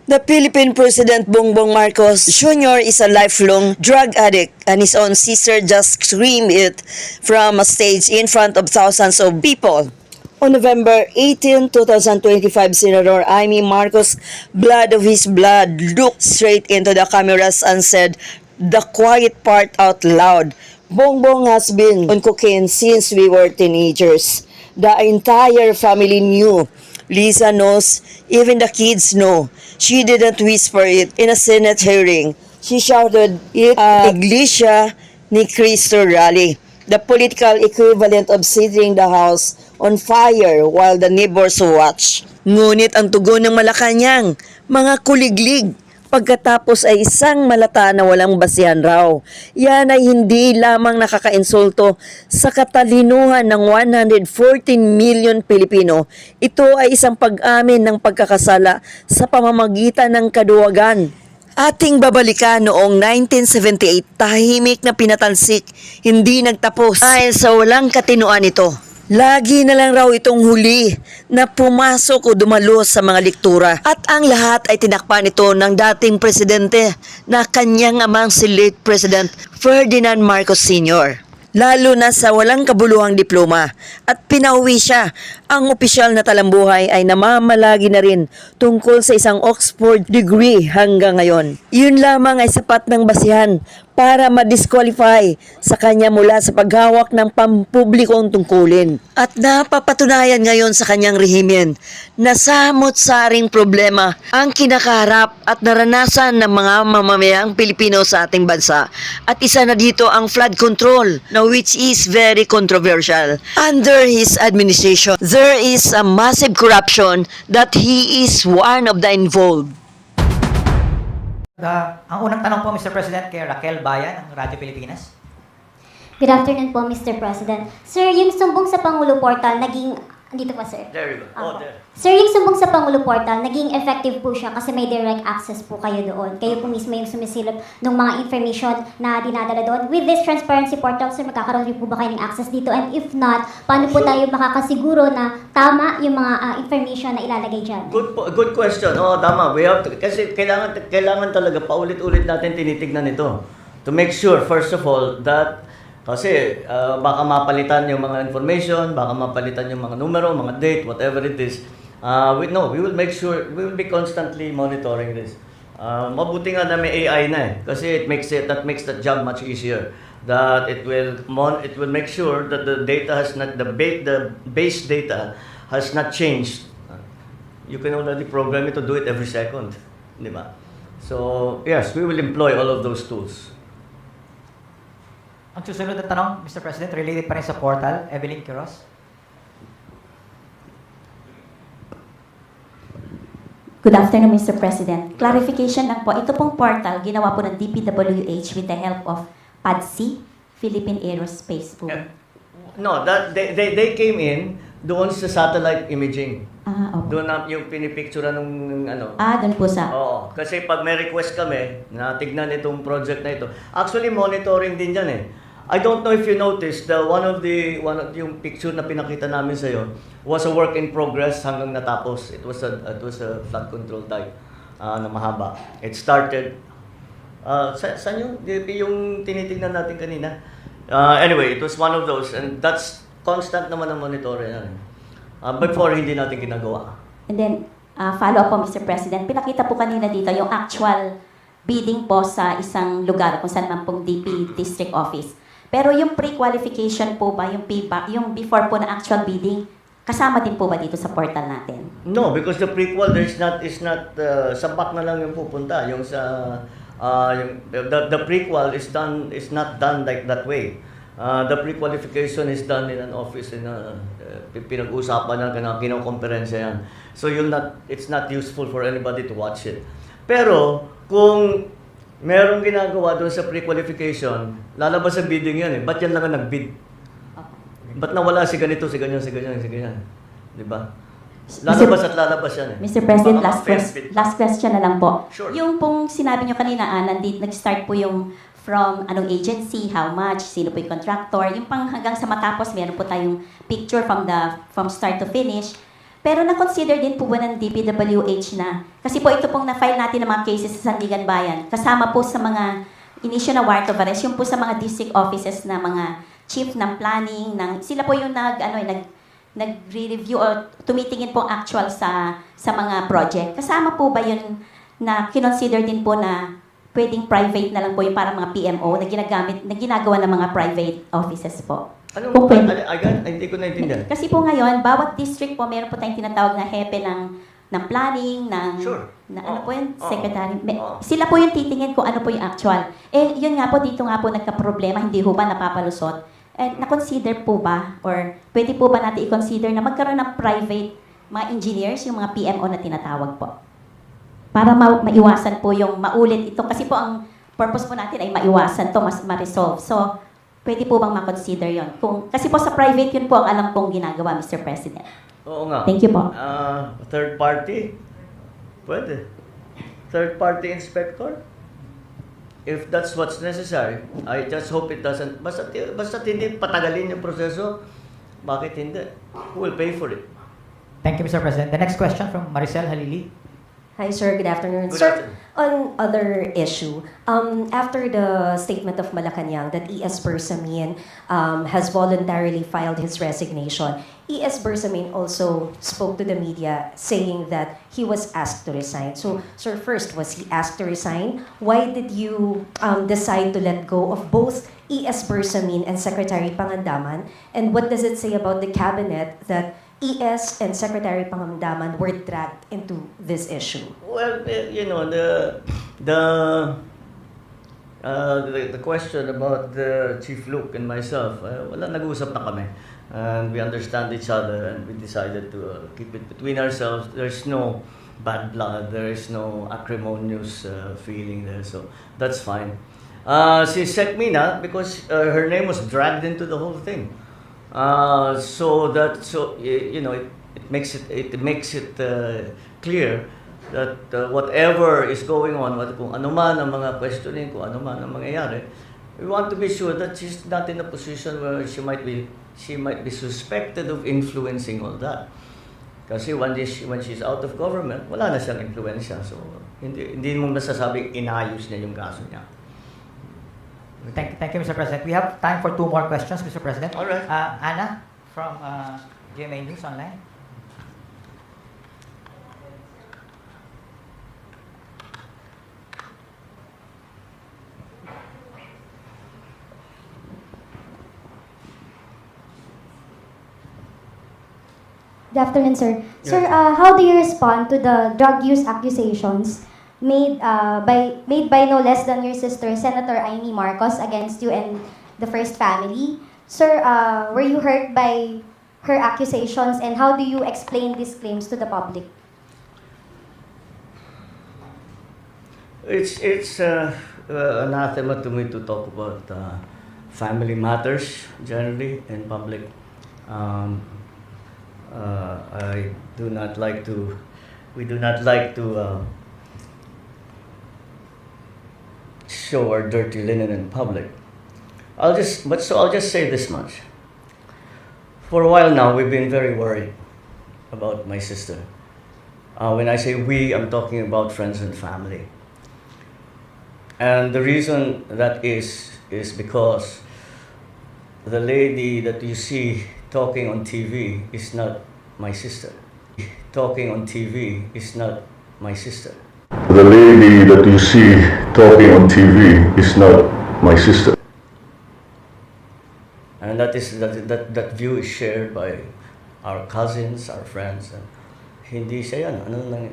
The Philippine President Bongbong Marcos Jr. is a lifelong drug addict and his own sister just screamed it from a stage in front of thousands of people. On November 18, 2025, Senator Amy Marcos, blood of his blood, looked straight into the cameras and said the quiet part out loud. Bongbong has been on cocaine since we were teenagers. The entire family knew. Lisa knows, even the kids know. She didn't whisper it in a Senate hearing. She shouted it at Iglesia ni Cristo rally, the political equivalent of setting the house on fire while the neighbors watch. Ngunit ang tugon ng Malacanang, mga kuliglig, pagkatapos ay isang malata na walang basihan raw. Yan ay hindi lamang nakakainsulto sa katalinuhan ng 114 million Pilipino. Ito ay isang pag-amin ng pagkakasala sa pamamagitan ng kaduwagan. Ating babalikan noong 1978, tahimik na pinatalsik, hindi nagtapos dahil sa walang katinoan ito. Lagi na lang raw itong huli na pumasok o dumalo sa mga lektura. At ang lahat ay tinakpan ito ng dating presidente na kanyang amang si late President Ferdinand Marcos Sr. Lalo na sa walang kabuluhang diploma at pinauwi siya. Ang opisyal na talambuhay ay namamalagi na rin tungkol sa isang Oxford degree hanggang ngayon. Yun lamang ay sapat ng basihan para ma-disqualify sa kanya mula sa paghawak ng pampublikong tungkulin. At napapatunayan ngayon sa kanyang rehimen na samot-saring problema ang kinakaharap at naranasan ng mga mamamayang Pilipino sa ating bansa. At isa na dito ang flood control, na which is very controversial. Under his administration, there is a massive corruption that he is one of the involved. Ang unang tanong po, Mr. President, kay Raquel Bayan ng Radyo Pilipinas. Good afternoon po, Mr. President. Sir, yung sumbong sa Pangulo Portal, naging... Dito po, sir. There you go. Oh, there. Sir, yung sumbong sa Pangulo Portal, naging effective po siya kasi may direct access po kayo doon. Kayo po mismo yung sumisilip ng mga information na dinadala doon. With this transparency portal, sir, magkakaroon rin po ba kayo ng access dito? And if not, paano po tayo makakasiguro na tama yung mga information na ilalagay dyan? Good question. Oh, tama. We have to, kasi kailangan talaga paulit-ulit natin tinitignan ito. To make sure, first of all, that kasi baka mapalitan yung mga information, baka mapalitan yung mga numero, mga date, whatever it is. We will make sure, we will be constantly monitoring this. Mabuti nga na may AI na kasi that makes the job much easier. That it will make sure that the data has not, the base data has not changed. You can already program it to do it every second, di ba? So yes, we will employ all of those tools. Ang susunod na tanong, Mr. President, related pa rin sa portal, Evelyn Quiroz. Good afternoon, Mr. President. Clarification lang po, ito pong portal, ginawa po ng DPWH with the help of PADSI, Philippine Aerospace po. No, they came in doon sa satellite imaging. Okay. Doon na yung pinipicture nung ano. Doon po sa... Oo, kasi pag may request kami na tignan itong project na ito. Actually, monitoring din yan I don't know if you noticed, one of yung picture na pinakita namin sa iyo was a work in progress hanggang natapos. It was a flood control type na mahaba. It started saan yung tinitingnan natin kanina? Anyway, it was one of those, and that's constant naman ang monitoring yan. Before hindi natin ginagawa. And then, follow up po, Mr. President. Pinakita po kanina dito yung actual bidding po sa isang lugar kung saan man pong DP District Office. Pero yung pre-qualification po ba, yung payback, yung before po na actual bidding, kasama din po ba dito sa portal natin? No, because the pre-qual is not sapak na lang yung pupunta. Yung sa the pre-qual is not done like that way. The pre-qualification is done in an office pinag-usapan na kinokonferensya yan. So it's not useful for anybody to watch it. Pero kung merong ginagawa doon sa pre-qualification, lalabas sa bidding yan Ba't yan lang ang nag-bid? Ba't nawala si ganito, si ganyan, si ganyan, si ganyan? Di ba? Lalabas at lalabas yan Mr. President, last question na lang po. Sure. Yung pong sinabi nyo kanina, nag-start po yung from anong agency, how much, sino po yung contractor, yung pang hanggang sa matapos, meron po tayong picture from start to finish. Pero na-consider din po ba ng DPWH na, kasi po ito pong na-file natin ng mga cases sa Sandigan Bayan, kasama po sa mga initial na warrant of arrest, yung po sa mga district offices na mga chief ng planning, sila po yung nag-review o tumitingin po actual sa mga project. Kasama po ba yun na kinonsider din po na pwedeng private na lang po yung parang mga PMO na ginagawa ng mga private offices po? Ano Kung ba? pwede. Hindi ko naintindihan. Kasi po ngayon, bawat district po, meron po tayong tinatawag na hepe ng planning, Sure. ano po yun, Oo. secretary. Oo. Sila po yung titingin kung ano po yung actual. Yun nga po, dito nga po nagka-problema, hindi ho ba napapalusot? Na-consider po ba, or pwede po ba natin i-consider na magkaroon ng private mga engineers, yung mga PMO na tinatawag po? Para maiwasan po yung maulit ito. Kasi po ang purpose po natin ay maiwasan to, ma-resolve. So, pwede po bang ma-consider yun? Kasi po sa private yun po ang alam kong ginagawa, Mr. President. Oo nga. Thank you po. Third party? Pwede. Third party inspector? If that's what's necessary, I just hope it doesn't, basta hindi patagalin yung proseso, bakit hindi? Who will pay for it? Thank you, Mr. President. The next question from Maricel Halili. Hi, sir. Good afternoon. Good Sir, afternoon. on other issue, after the statement of Malacanang that E.S. Bersamin has voluntarily filed his resignation, E.S. Bersamin also spoke to the media saying that he was asked to resign. So, sir, first, was he asked to resign? Why did you decide to let go of both E.S. Bersamin and Secretary Pangandaman? And what does it say about the cabinet that ES and Secretary Pangandaman were dragged into this issue? Well, you know, the question about Chief Luke and myself, wala, nag-uusap na kami. And we understand each other and we decided to keep it between ourselves. There's no bad blood, there is no acrimonious feeling there, so that's fine. Si Sekmina, because her name was dragged into the whole thing. You know, it makes it clear that whatever is going on, kung ano man ang mga questioning, kung ano man ang mangyayari, we want to be sure that she's not in a position where she might be suspected of influencing all that. Kasi when she's out of government, wala na siyang influensya. So hindi mo masasabing inayos niya yung kaso niya. Thank you, Mr. President. We have time for 2 more questions, Mr. President. All right. Anna from GMA News Online. Good afternoon, sir. Yes. Sir, how do you respond to the drug use accusations made by no less than your sister, Senator Amy Marcos, against you and the First Family? Sir, were you hurt by her accusations, and how do you explain these claims to the public? It's anathema to me to talk about family matters generally in public. We do not like to show our dirty linen in public. I'll just say this much. For a while now, we've been very worried about my sister. When I say we, I'm talking about friends and family. And the reason that is because the lady that you see talking on TV is not my sister. Talking on TV is not my sister. The lady that you see talking on TV is not my sister. And that view is shared by our cousins, our friends. And hindi siya yan.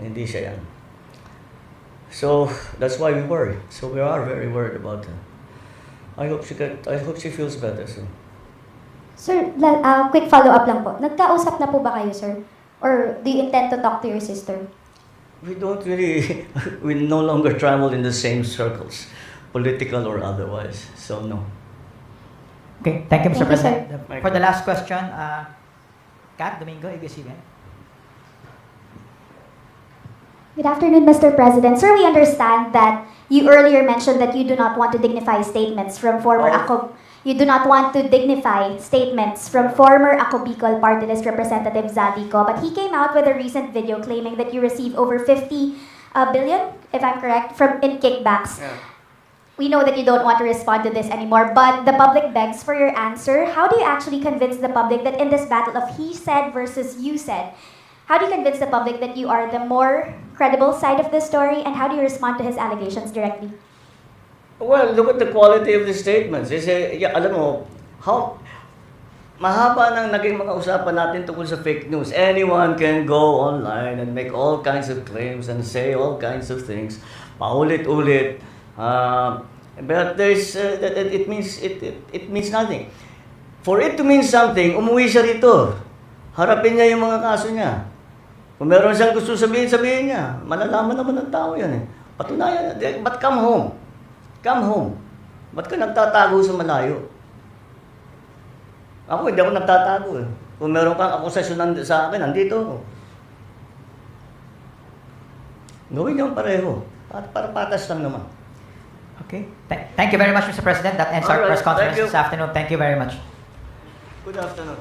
Hindi siya yan. So that's why we worry. So we are very worried about her. I hope she feels better soon. Sir, quick follow-up lang po. Nagkausap na po ba kayo, sir? Or do you intend to talk to your sister? We don't really, we no longer travel in the same circles, political or otherwise. So no. Okay, thank you, Mr. Thank you, sir. President. For the last question, Kat Domingo, ABS-CBN. Good afternoon, Mr. President. Sir, we understand that you earlier mentioned that you do not want to dignify statements from former Oh. you do not want to dignify statements from former Ako Bicol Party List Representative Zaldico, but he came out with a recent video claiming that you received over 50 billion, if I'm correct, in kickbacks. We know that you don't want to respond to this anymore, but the public begs for your answer. How do you actually convince the public that in this battle of he said versus you said, how do you convince the public that you are the more credible side of the story, and how do you respond to his allegations directly? Well, look at the quality of the statements. Alam mo, mahaba nang naging mga usapan natin tungkol sa fake news. Anyone can go online and make all kinds of claims and say all kinds of things. Paulit-ulit. But it means nothing. For it to mean something, umuwi siya rito. Harapin niya yung mga kaso niya. Kung meron siyang gusto sabihin niya. Malalaman naman ng tao yan eh. Patunayan, but come home. Come home. Ba't ka nagtatago sa malayo? Ako, hindi ako nagtatago eh. Kung meron kang akusasyon sa akin, nandito ako. Gawin niyo pareho. Para patas lang naman. Okay. Thank you very much, Mr. President. That ends our Alright, press conference thank you. this afternoon. Thank you very much. Good afternoon.